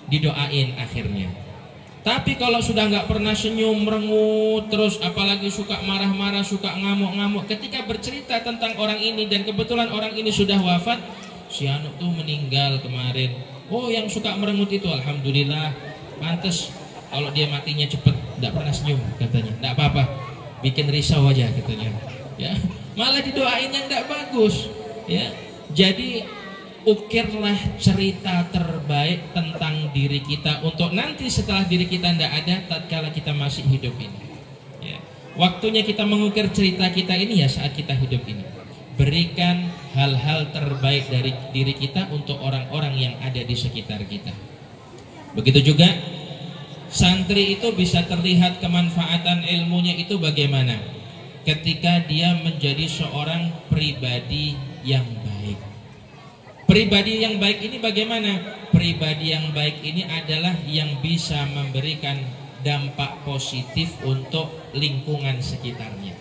didoain akhirnya. Tapi kalau sudah nggak pernah senyum, merengut terus, apalagi suka marah-marah, suka ngamuk-ngamuk, ketika bercerita tentang orang ini dan kebetulan orang ini sudah wafat, si anu tuh meninggal kemarin, oh yang suka merengut itu, alhamdulillah, pantes kalau dia matinya cepet, tidak pernah senyum katanya, tidak apa-apa, bikin risau aja katanya, ya, malah didoain yang tidak bagus, ya. Jadi ukirlah cerita terbaik tentang diri kita untuk nanti setelah diri kita tidak ada, tatkala kita masih hidup ini, ya. Waktunya kita mengukir cerita kita ini ya saat kita hidup ini. Berikan hal-hal terbaik dari diri kita untuk orang-orang yang ada di sekitar kita. Begitu juga santri itu bisa terlihat kemanfaatan ilmunya itu bagaimana? Ketika dia menjadi seorang pribadi yang baik. Pribadi yang baik ini bagaimana? Pribadi yang baik ini adalah yang bisa memberikan dampak positif untuk lingkungan sekitarnya.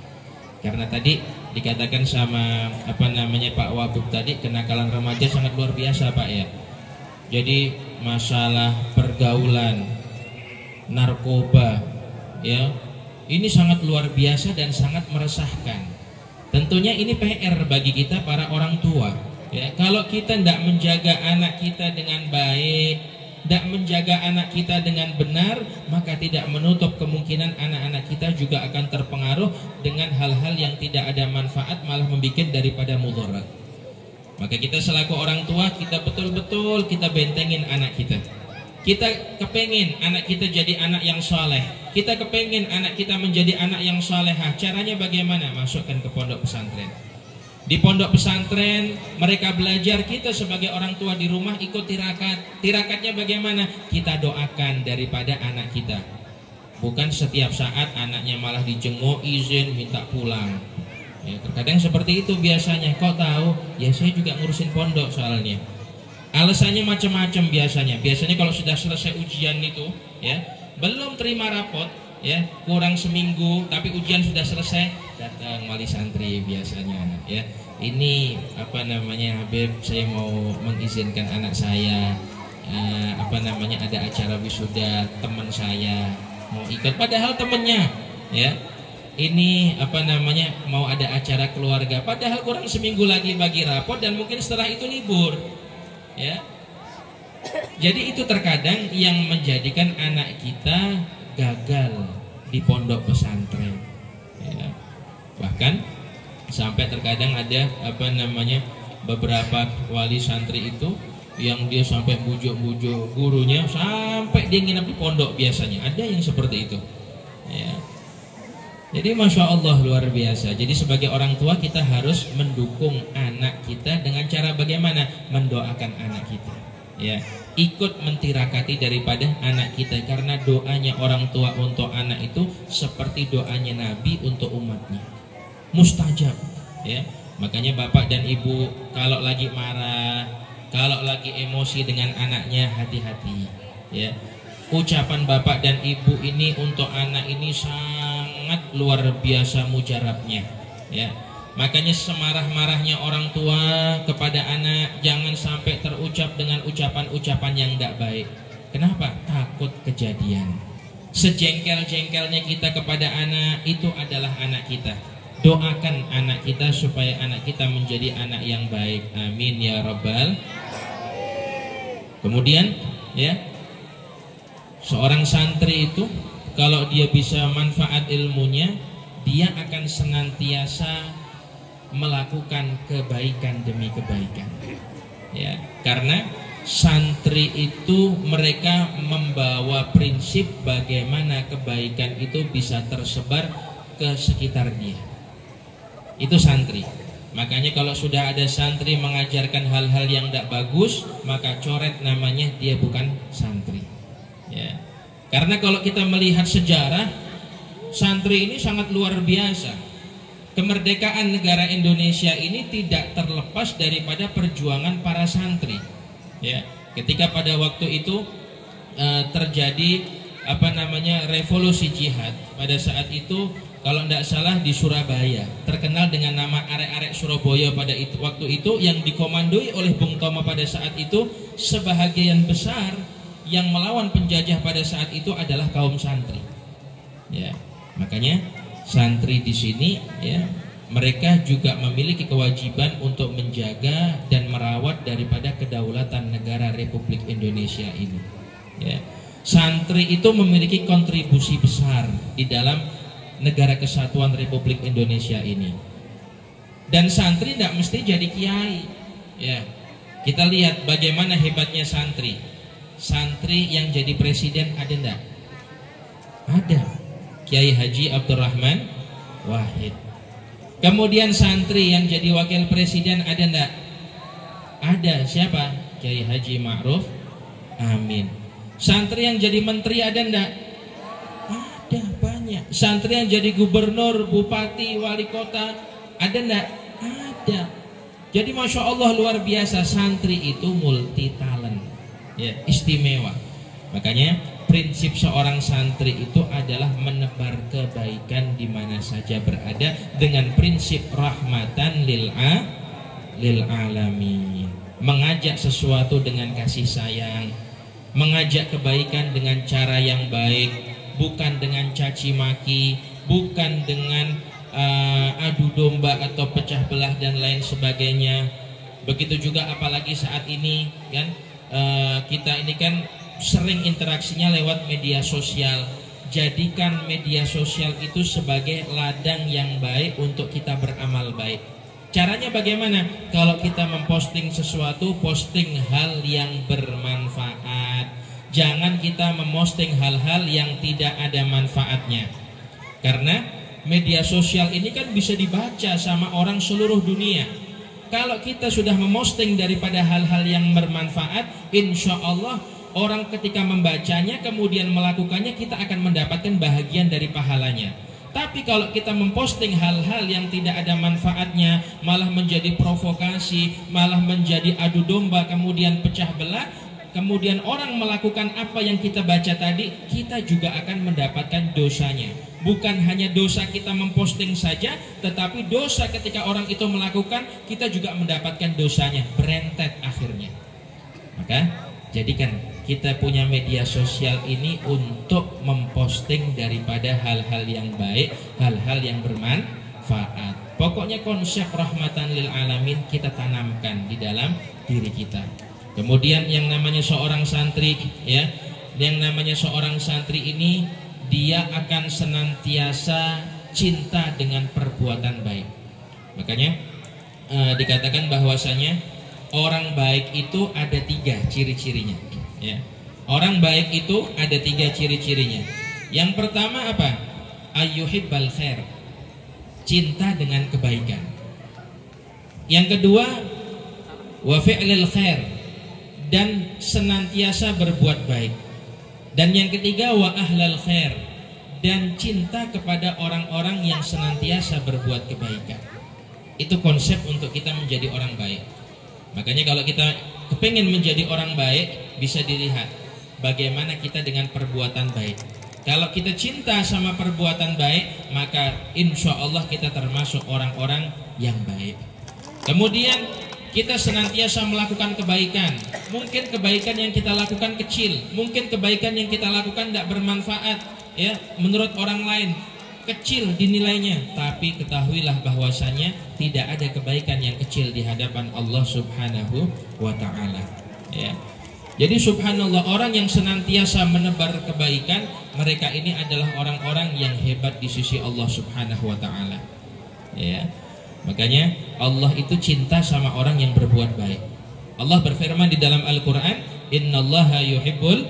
Karena tadi dikatakan sama Pak Wabub tadi, kenakalan remaja sangat luar biasa, Pak, ya. Jadi masalah pergaulan, narkoba, ya, ini sangat luar biasa dan sangat meresahkan. Tentunya ini PR bagi kita para orang tua, ya. Kalau kita tidak menjaga anak kita dengan baik, tidak menjaga anak kita dengan benar, maka tidak menutup kemungkinan anak-anak kita juga akan terpengaruh dengan hal-hal yang tidak ada manfaat, malah membuat daripada mudarat. Maka kita selaku orang tua, kita betul-betul kita bentengin anak kita. Kita kepengen anak kita jadi anak yang soleh. Kita kepengen anak kita menjadi anak yang solehah. Caranya bagaimana? Masukkan ke pondok pesantren. Di pondok pesantren mereka belajar, kita sebagai orang tua di rumah ikut tirakat. Tirakatnya bagaimana? Kita doakan daripada anak kita. Bukan setiap saat anaknya malah dijenguk, izin, minta pulang. Ya, terkadang seperti itu biasanya. Kok tahu? Ya saya juga ngurusin pondok soalnya. Alasannya macam-macam biasanya. Biasanya kalau sudah selesai ujian itu, ya, belum terima rapot, ya, kurang seminggu, tapi ujian sudah selesai, datang wali santri biasanya, ya. Ini Habib, saya mau mengizinkan anak saya, ada acara wisuda teman saya, mau ikut. Padahal temennya, ya, ini mau ada acara keluarga. Padahal kurang seminggu lagi bagi rapot dan mungkin setelah itu libur. Ya, jadi itu terkadang yang menjadikan anak kita gagal di pondok pesantren. Ya. Bahkan sampai terkadang ada beberapa wali santri itu yang dia sampai bujuk-bujuk gurunya sampai dia nginep di pondok biasanya. Ada yang seperti itu. Ya. Jadi Masya Allah luar biasa. Jadi sebagai orang tua kita harus mendukung anak kita dengan cara bagaimana? Mendoakan anak kita, ya, ikut mentirakati daripada anak kita. Karena doanya orang tua untuk anak itu seperti doanya Nabi untuk umatnya, mustajab, ya. Makanya bapak dan ibu kalau lagi marah, kalau lagi emosi dengan anaknya, hati-hati, ya. Ucapan bapak dan ibu ini untuk anak ini sangat luar biasa mujarabnya, ya. Makanya semarah-marahnya orang tua kepada anak jangan sampai terucap dengan ucapan-ucapan yang tidak baik. Kenapa? Takut kejadian. Sejengkel-jengkelnya kita kepada anak itu adalah anak kita. Doakan anak kita supaya anak kita menjadi anak yang baik. Amin ya rabbal. Kemudian, ya, seorang santri itu kalau dia bisa manfaat ilmunya, dia akan senantiasa melakukan kebaikan demi kebaikan, ya. Karena santri itu mereka membawa prinsip bagaimana kebaikan itu bisa tersebar ke sekitar dia. Itu santri. Makanya kalau sudah ada santri mengajarkan hal-hal yang tidak bagus, maka coret namanya, dia bukan santri. Ya. Karena kalau kita melihat sejarah, santri ini sangat luar biasa. Kemerdekaan negara Indonesia ini tidak terlepas daripada perjuangan para santri. Ya, ketika pada waktu itu terjadi revolusi jihad, pada saat itu kalau tidak salah di Surabaya, terkenal dengan nama arek-arek Surabaya pada waktu itu, yang dikomandoi oleh Bung Tomo pada saat itu. Sebahagian besar yang melawan penjajah pada saat itu adalah kaum santri. Ya, makanya santri di sini, ya, mereka juga memiliki kewajiban untuk menjaga dan merawat daripada kedaulatan negara Republik Indonesia ini. Ya. Santri itu memiliki kontribusi besar di dalam negara kesatuan Republik Indonesia ini. Dan santri tidak mesti jadi kiai. Ya. Kita lihat bagaimana hebatnya santri. Santri yang jadi presiden ada enggak? Ada. Kiai Haji Abdurrahman Wahid. Kemudian santri yang jadi wakil presiden ada enggak? Ada. Siapa? Kiai Haji Ma'ruf Amin. Santri yang jadi menteri ada enggak? Ada, banyak. Santri yang jadi gubernur, bupati, wali kota ada enggak? Ada. Jadi Masya Allah luar biasa, santri itu multi talent, ya, istimewa. Makanya prinsip seorang santri itu adalah menebar kebaikan di mana saja berada dengan prinsip rahmatan lil alamin. Mengajak sesuatu dengan kasih sayang, mengajak kebaikan dengan cara yang baik, bukan dengan caci maki, bukan dengan adu domba atau pecah belah dan lain sebagainya. Begitu juga apalagi saat ini kan, kita ini kan sering interaksinya lewat media sosial. Jadikan media sosial itu sebagai ladang yang baik untuk kita beramal baik. Caranya bagaimana? Kalau kita memposting sesuatu, posting hal yang bermanfaat. Jangan kita memposting hal-hal yang tidak ada manfaatnya. Karena media sosial ini kan bisa dibaca sama orang seluruh dunia. Kalau kita sudah memposting daripada hal-hal yang bermanfaat, insya Allah orang ketika membacanya kemudian melakukannya, kita akan mendapatkan bahagian dari pahalanya. Tapi kalau kita memposting hal-hal yang tidak ada manfaatnya, malah menjadi provokasi, malah menjadi adu domba, kemudian pecah belah, kemudian orang melakukan apa yang kita baca tadi, kita juga akan mendapatkan dosanya. Bukan hanya dosa kita memposting saja, tetapi dosa ketika orang itu melakukan, kita juga mendapatkan dosanya, berentet akhirnya. Maka jadikan kita punya media sosial ini untuk memposting daripada hal-hal yang baik, hal-hal yang bermanfaat. Pokoknya konsep rahmatan lil alamin kita tanamkan di dalam diri kita. Kemudian yang namanya seorang santri, ya, yang namanya seorang santri ini dia akan senantiasa cinta dengan perbuatan baik. Makanya dikatakan bahwasanya orang baik itu ada 3 ciri-cirinya. Ya. Orang baik itu ada 3 ciri-cirinya. Yang pertama apa? Ayyuhibbal khair, cinta dengan kebaikan. Yang kedua, wa fi'lil khair, dan senantiasa berbuat baik. Dan yang ketiga, wa ahlal khair, dan cinta kepada orang-orang yang senantiasa berbuat kebaikan. Itu konsep untuk kita menjadi orang baik. Makanya kalau kita kepingin menjadi orang baik, bisa dilihat bagaimana kita dengan perbuatan baik. Kalau kita cinta sama perbuatan baik, maka insya Allah kita termasuk orang-orang yang baik. Kemudian kita senantiasa melakukan kebaikan. Mungkin kebaikan yang kita lakukan kecil, mungkin kebaikan yang kita lakukan tidak bermanfaat, ya, menurut orang lain kecil dinilainya, tapi ketahuilah bahwasanya tidak ada kebaikan yang kecil di hadapan Allah Subhanahu wa ta'ala, ya. Jadi subhanallah, orang yang senantiasa menebar kebaikan, mereka ini adalah orang-orang yang hebat di sisi Allah Subhanahu wa ta'ala, ya. Makanya Allah itu cinta sama orang yang berbuat baik. Allah berfirman di dalam Al-Quran, innallaha yuhibbul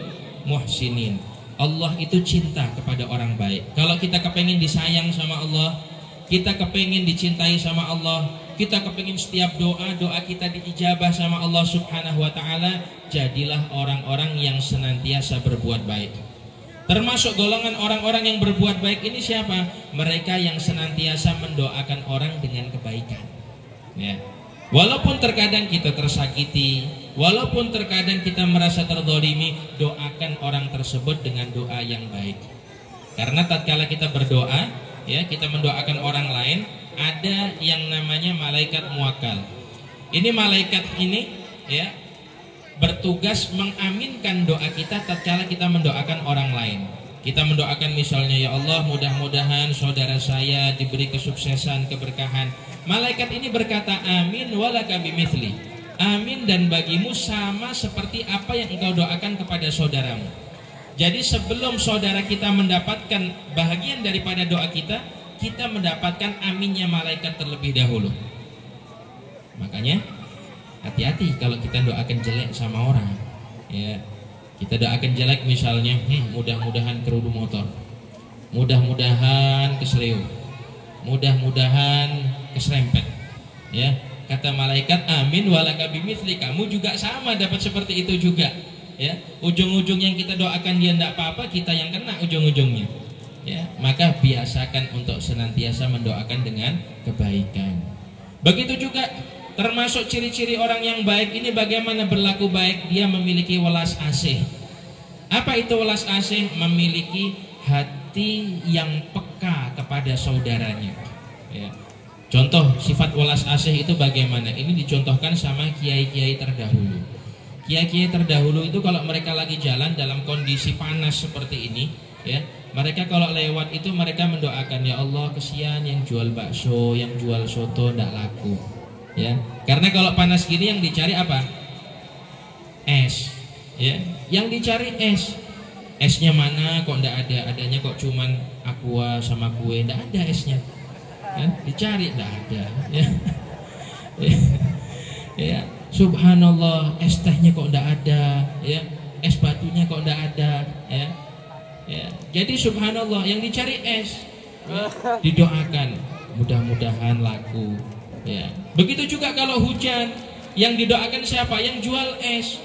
muhsinin. Allah itu cinta kepada orang baik. Kalau kita kepengen disayang sama Allah, kita kepengen dicintai sama Allah, kita kepingin setiap doa kita diijabah sama Allah Subhanahu wa Ta'ala, jadilah orang-orang yang senantiasa berbuat baik. Termasuk golongan orang-orang yang berbuat baik ini siapa? Mereka yang senantiasa mendoakan orang dengan kebaikan. Ya. Walaupun terkadang kita tersakiti, walaupun terkadang kita merasa terzalimi, doakan orang tersebut dengan doa yang baik. Karena tatkala kita berdoa, ya, kita mendoakan orang lain, ada yang namanya malaikat muwakkal. Ini malaikat ini, ya, bertugas mengaminkan doa kita tatkala kita mendoakan orang lain. Kita mendoakan misalnya, ya Allah, mudah-mudahan saudara saya diberi kesuksesan, keberkahan. Malaikat ini berkata, amin walaka bimithli. Amin dan bagimu sama seperti apa yang engkau doakan kepada saudaramu. Jadi sebelum saudara kita mendapatkan bahagian daripada doa kita, kita mendapatkan aminnya malaikat terlebih dahulu. Makanya hati-hati kalau kita doakan jelek sama orang, ya. Kita doakan jelek misalnya, mudah-mudahan kerudu motor, mudah-mudahan kesleo, mudah-mudahan keserempet, ya. Kata malaikat, amin walaka bimithli, kamu juga sama dapat seperti itu juga, ya. Ujung-ujung yang kita doakan dia tidak apa-apa, kita yang kena ujung-ujungnya, ya. Maka biasakan untuk senantiasa mendoakan dengan kebaikan. Begitu juga termasuk ciri-ciri orang yang baik ini bagaimana berlaku baik, dia memiliki welas asih. Apa itu welas asih? Memiliki hati yang peka kepada saudaranya, ya. Contoh sifat welas asih itu bagaimana? Ini dicontohkan sama kiai-kiai terdahulu. Kiai-kiai terdahulu itu kalau mereka lagi jalan dalam kondisi panas seperti ini, ya, mereka kalau lewat itu mereka mendoakan, ya Allah, kesian yang jual bakso, yang jual soto tidak laku, ya. Karena kalau panas gini yang dicari apa? Es, ya. Yang dicari es. Esnya mana kok tidak ada? Adanya kok cuman aqua sama kue, tidak ada esnya. Ya, dicari tidak ada, ya. Ya, subhanallah, es tehnya kok tidak ada, ya. Es batunya kok tidak ada, ya. Ya. Jadi subhanallah, yang dicari es, ya. Didoakan mudah-mudahan laku, ya. Begitu juga kalau hujan, yang didoakan siapa? Yang jual es.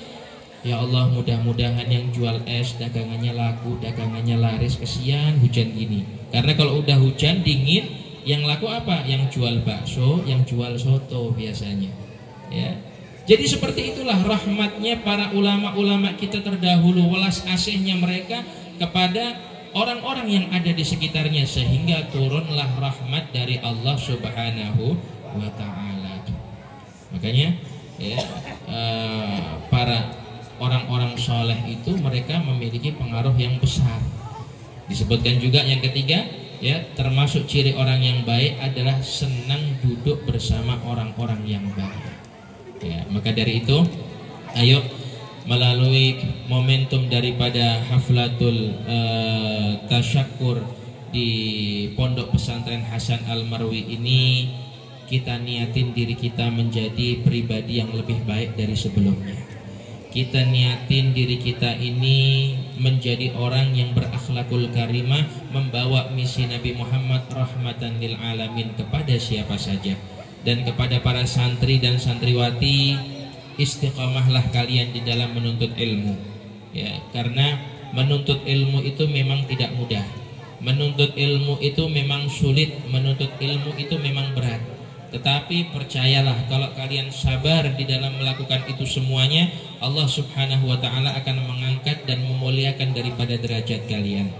Ya Allah, mudah-mudahan yang jual es dagangannya laku, dagangannya laris, kesian hujan gini. Karena kalau udah hujan dingin, yang laku apa? Yang jual bakso, yang jual soto biasanya, ya. Jadi seperti itulah rahmatnya para ulama-ulama kita terdahulu, welas asihnya mereka kepada orang-orang yang ada di sekitarnya, sehingga turunlah rahmat dari Allah Subhanahu wa Ta'ala. Makanya, ya, para orang-orang soleh itu mereka memiliki pengaruh yang besar. Disebutkan juga yang ketiga, ya, termasuk ciri orang yang baik adalah senang duduk bersama orang-orang yang baik, ya. Maka dari itu, ayo melalui momentum daripada haflatul tasyakur di Pondok Pesantren Hasan Al-Marwi ini, kita niatin diri kita menjadi pribadi yang lebih baik dari sebelumnya. Kita niatin diri kita ini menjadi orang yang berakhlakul karimah, membawa misi Nabi Muhammad rahmatan lil alamin kepada siapa saja. Dan kepada para santri dan santriwati, istiqamahlah kalian di dalam menuntut ilmu, ya. Karena menuntut ilmu itu memang tidak mudah. Menuntut ilmu itu memang sulit, menuntut ilmu itu memang berat. Tetapi percayalah, kalau kalian sabar di dalam melakukan itu semuanya, Allah Subhanahu wa Ta'ala akan mengangkat dan memuliakan daripada derajat kalian.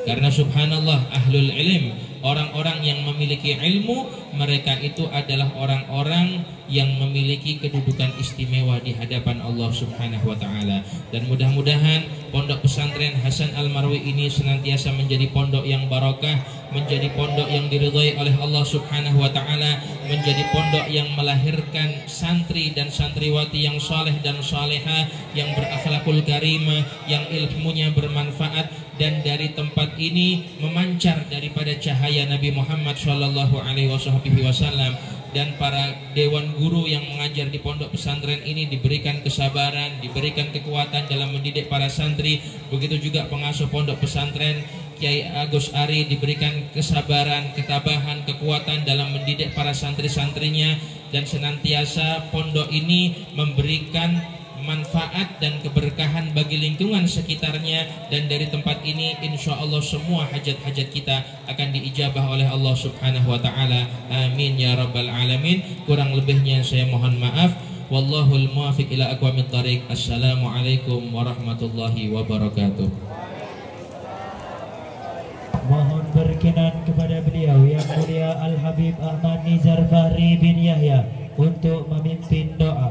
Karena subhanallah, ahlul ilm, orang-orang yang memiliki ilmu, mereka itu adalah orang-orang yang memiliki kedudukan istimewa di hadapan Allah Subhanahu wa Ta'ala. Dan mudah-mudahan Pondok Pesantren Hasan Al-Marwi ini senantiasa menjadi pondok yang barokah, menjadi pondok yang diridhai oleh Allah Subhanahu wa Ta'ala, menjadi pondok yang melahirkan santri dan santriwati yang saleh dan salehah, yang berakhlakul karimah, yang ilmunya bermanfaat, dan dari tempat ini memancar daripada cahaya Nabi Muhammad sallallahu alaihi wasallam. Dan para dewan guru yang mengajar di pondok pesantren ini diberikan kesabaran, diberikan kekuatan dalam mendidik para santri. Begitu juga pengasuh pondok pesantren, Kiai Agus Ari diberikan kesabaran, ketabahan, kekuatan dalam mendidik para santri-santrinya, dan senantiasa pondok ini memberikan manfaat dan keberkahan bagi lingkungan sekitarnya, dan dari tempat ini insya Allah semua hajat-hajat kita akan diijabah oleh Allah Subhanahu wa Ta'ala. Amin ya Rabbal Alamin. Kurang lebihnya saya mohon maaf. Wallahul muwafiq ila aqwamit thariq. Assalamualaikum warahmatullahi wabarakatuh. Mohon berkenan kepada beliau yang mulia Al-Habib Ahmad Nizar Fahri bin Yahya untuk memimpin doa.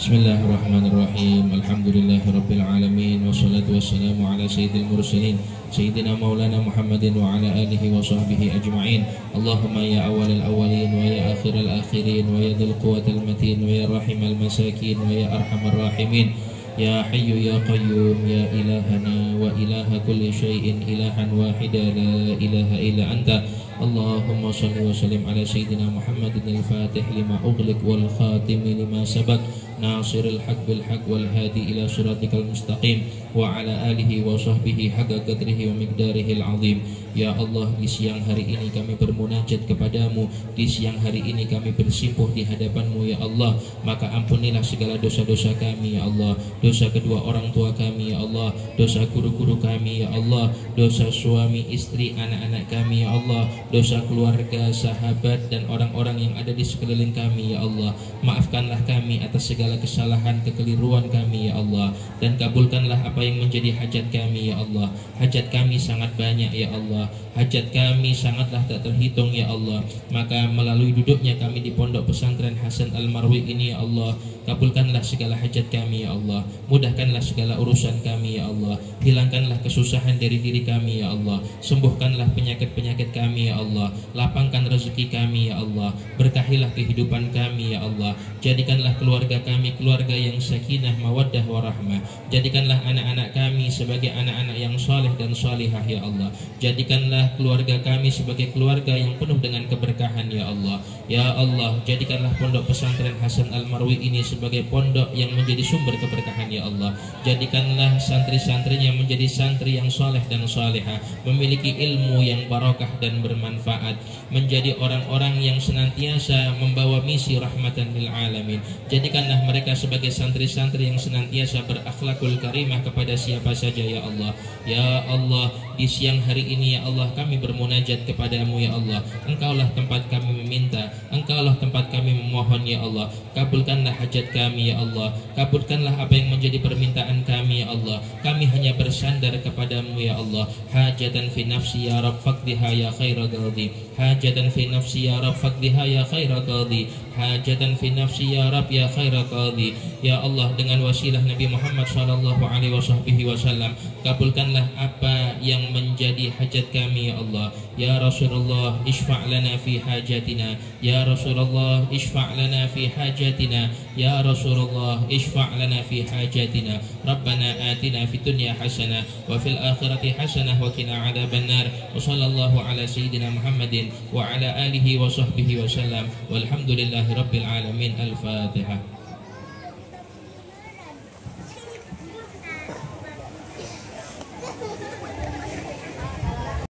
Bismillahirrahmanirrahim. Alhamdulillahirabbil alamin wassalatu wassalamu ala sayyidil mursalin sayyidina maulana Muhammadin wa ala alihi wa sahbihi ajma'in. Allahumma ya awwalal awwalin wa ya akhiral akhirin wa ya dzul quwwatil matin wa ya rahimal masakin wa ya arhamar rahimin. Ya Hayyu ya Qayyum ya ilahana wa ilaha kulli syai'in ilahan wahida la ilaha illa anta. Allahumma salli wa sallim ala sayyidina Muhammadin al-fatih lima ughliq wal khatimi lima sabaq nasiril haq bil haq wal hadi ila siratikal mustaqim wa ala alihi wa sahbihi haqqa qadrihi wa miqdarihil azim. Ya Allah, di siang hari ini kami bermunajat kepadamu, di siang hari ini kami bersimpuh di hadapanmu ya Allah. Maka ampunilah segala dosa-dosa kami ya Allah, dosa kedua orang tua kami ya Allah, dosa guru-guru kami ya Allah, dosa suami, istri, anak-anak kami ya Allah, dosa keluarga, sahabat, dan orang-orang yang ada di sekeliling kami ya Allah. Maafkanlah kami atas segala kesalahan, kekeliruan kami ya Allah, dan kabulkanlah apa yang menjadi hajat kami ya Allah. Hajat kami sangat banyak ya Allah, hajat kami sangatlah tak terhitung ya Allah. Maka melalui duduknya kami di Pondok Pesantren Hasan Al-Marwi ini ya Allah, kabulkanlah segala hajat kami ya Allah, mudahkanlah segala urusan kami ya Allah, hilangkanlah kesusahan dari diri kami ya Allah, sembuhkanlah penyakit-penyakit kami ya Allah, lapangkan rezeki kami ya Allah, berkahilah kehidupan kami ya Allah, jadikanlah keluarga kami keluarga yang sakinah, mawaddah, warahmah, jadikanlah anak-anak kami sebagai anak-anak yang saleh dan salihah ya Allah, jadikanlah keluarga kami sebagai keluarga yang penuh dengan keberkahan ya Allah. Ya Allah, jadikanlah Pondok Pesantren Hasan Al-Marwi ini sebagai pondok yang menjadi sumber keberkahan ya Allah. Jadikanlah santri-santrinya menjadi santri yang saleh dan salihah, memiliki ilmu yang barakah dan bermanfaat, menjadi orang-orang yang senantiasa membawa misi rahmatan lil alamin. Jadikanlah mereka sebagai santri-santri yang senantiasa berakhlakul karimah kepada siapa saja ya Allah. Ya Allah, di siang hari ini ya Allah kami bermunajat kepadamu ya Allah. Engkaulah tempat kami meminta, Engkaulah tempat kami memohon ya Allah. Kabulkanlah hajat kami ya Allah, kabulkanlah apa yang menjadi permintaan kami ya Allah. Kami hanya bersandar kepadamu ya Allah. Hajatan fi nafsi ya Rabb faqdiha ya khairal qadhi, hajatan fi nafsi ya Rabb faqdiha ya khairal qadhi, hajatan fi nafsi ya Rabb ya khairal qadhi. Ya Allah, dengan wasilah Nabi Muhammad sallallahu alaihi wasallam, kabulkanlah apa yang menjadi hajat kami ya Allah. Ya Rasulullah, isfa' lana fi hajatina. Ya Rasulullah, isfa' lana fi hajatina. Ya Rasulullah, isfa' lana fi hajatina. Rabbana atina fid dunya hasanah wa fil akhirati hasanah wa qina adzabannar. Wa sallallahu ala sayyidina Muhammadin wa ala alihi wa sahbihi wasallam. Walhamdulillahi rabbil alamin. Al-Fatihah.